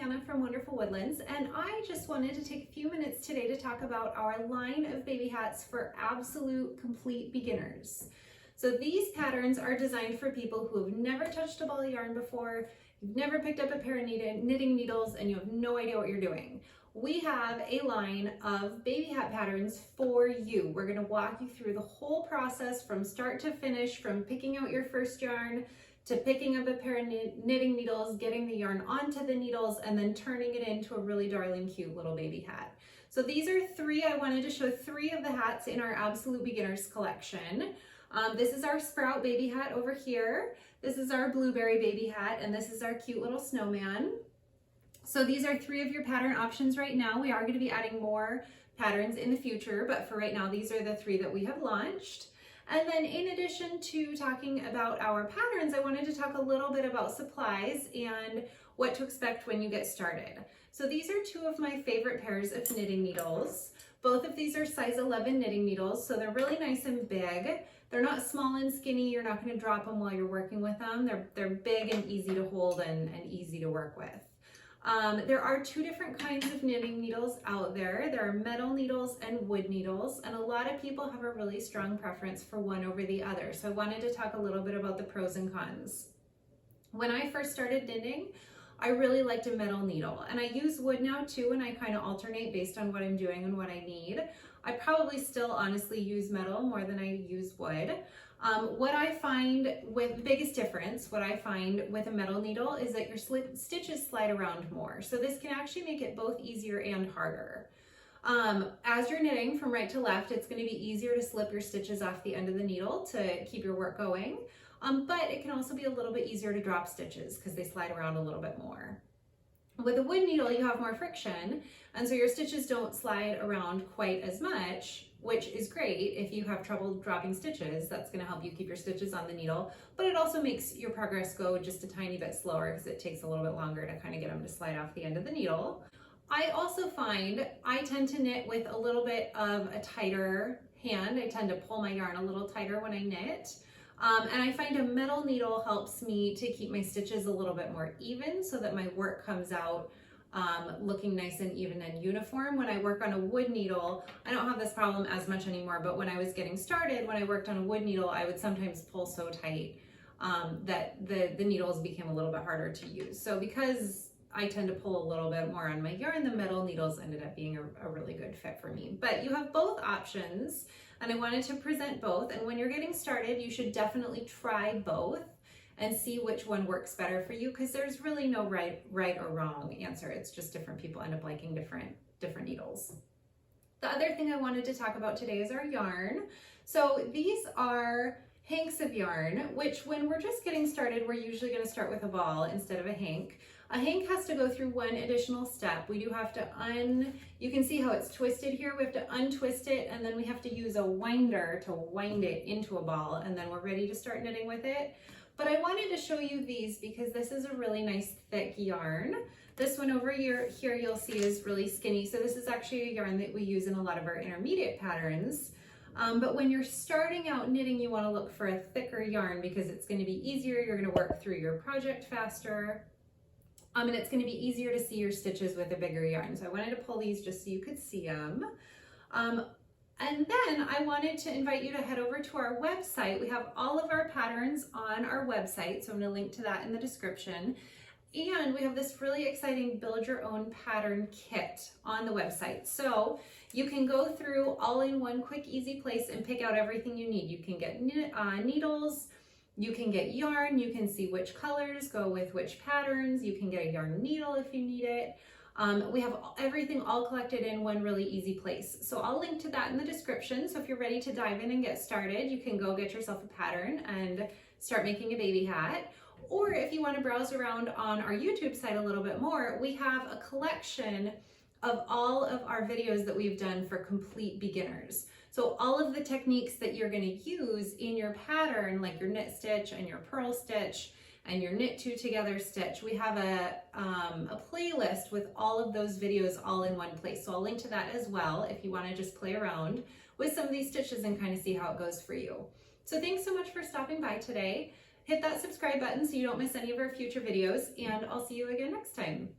Hannah from Wonderful Woodlands, and I just wanted to take a few minutes today to talk about our line of baby hats for absolute complete beginners. So these patterns are designed for people who have never touched a ball of yarn before, you've never picked up a pair of knitting needles, and you have no idea what you're doing. We have a line of baby hat patterns for you. We're going to walk you through the whole process from start to finish, from picking out your first yarn to picking up a pair of knitting needles, getting the yarn onto the needles, and then turning it into a really darling cute little baby hat. So these are I wanted to show three of the hats in our Absolute Beginners collection. This is our Sprout baby hat over here. This is our Blueberry baby hat, and this is our cute little snowman. So these are three of your pattern options right now. We are going to be adding more patterns in the future, but for right now, these are the three that we have launched. And then in addition to talking about our patterns, I wanted to talk a little bit about supplies and what to expect when you get started. So these are two of my favorite pairs of knitting needles. Both of these are size 11 knitting needles, so they're really nice and big. They're not small and skinny. You're not going to drop them while you're working with them. They're big and easy to hold and easy to work with. There are two different kinds of knitting needles out there. There are metal needles and wood needles, and a lot of people have a really strong preference for one over the other. So I wanted to talk a little bit about the pros and cons. When I first started knitting, I really liked a metal needle, and I use wood now too, and I kind of alternate based on what I'm doing and what I need. I probably still honestly use metal more than I use wood. What I find with the biggest difference, what I find with a metal needle is that your stitches slide around more. So this can actually make it both easier and harder. As you're knitting from right to left, it's going to be easier to slip your stitches off the end of the needle to keep your work going. But it can also be a little bit easier to drop stitches because they slide around a little bit more. With a wood needle, you have more friction, and so your stitches don't slide around quite as much, which is great if you have trouble dropping stitches. That's going to help you keep your stitches on the needle, but it also makes your progress go just a tiny bit slower because it takes a little bit longer to kind of get them to slide off the end of the needle. I also find I tend to knit with a little bit of a tighter hand. I tend to pull my yarn a little tighter when I knit. And I find a metal needle helps me to keep my stitches a little bit more even so that my work comes out looking nice and even and uniform. When I work on a wood needle, I don't have this problem as much anymore, but when I was getting started, when I worked on a wood needle, I would sometimes pull so tight that the needles became a little bit harder to use. So because I tend to pull a little bit more on my yarn, the metal needles ended up being a really good fit for me. But you have both options, and I wanted to present both. And when you're getting started, you should definitely try both and see which one works better for you, because there's really no right or wrong answer. It's just different people end up liking different needles. The other thing I wanted to talk about today is our yarn. So these are hanks of yarn, which when we're just getting started, we're usually going to start with a ball instead of a hank. A hank has to go through one additional step. We do have to you can see how it's twisted here. We have to untwist it, and then we have to use a winder to wind it into a ball, and then we're ready to start knitting with it. But I wanted to show you these because this is a really nice thick yarn. This one over here you'll see is really skinny. So this is actually a yarn that we use in a lot of our intermediate patterns. But when you're starting out knitting, you want to look for a thicker yarn because it's going to be easier. You're going to work through your project faster. And it's going to be easier to see your stitches with a bigger yarn. So I wanted to pull these just so you could see them. And then I wanted to invite you to head over to our website. We have all of our patterns on our website, so I'm going to link to that in the description. And we have this really exciting build your own pattern kit on the website. So you can go through all in one quick, easy place and pick out everything you need. You can get needles, you can get yarn, you can see which colors go with which patterns, you can get a yarn needle if you need it. We have everything all collected in one really easy place. So I'll link to that in the description. So if you're ready to dive in and get started, you can go get yourself a pattern and start making a baby hat. Or if you want to browse around on our YouTube site a little bit more, we have a collection of all of our videos that we've done for complete beginners. So all of the techniques that you're going to use in your pattern, like your knit stitch and your purl stitch and your knit two together stitch, we have a playlist with all of those videos all in one place. So I'll link to that as well if you want to just play around with some of these stitches and kind of see how it goes for you. So thanks so much for stopping by today. Hit that subscribe button so you don't miss any of our future videos, and I'll see you again next time.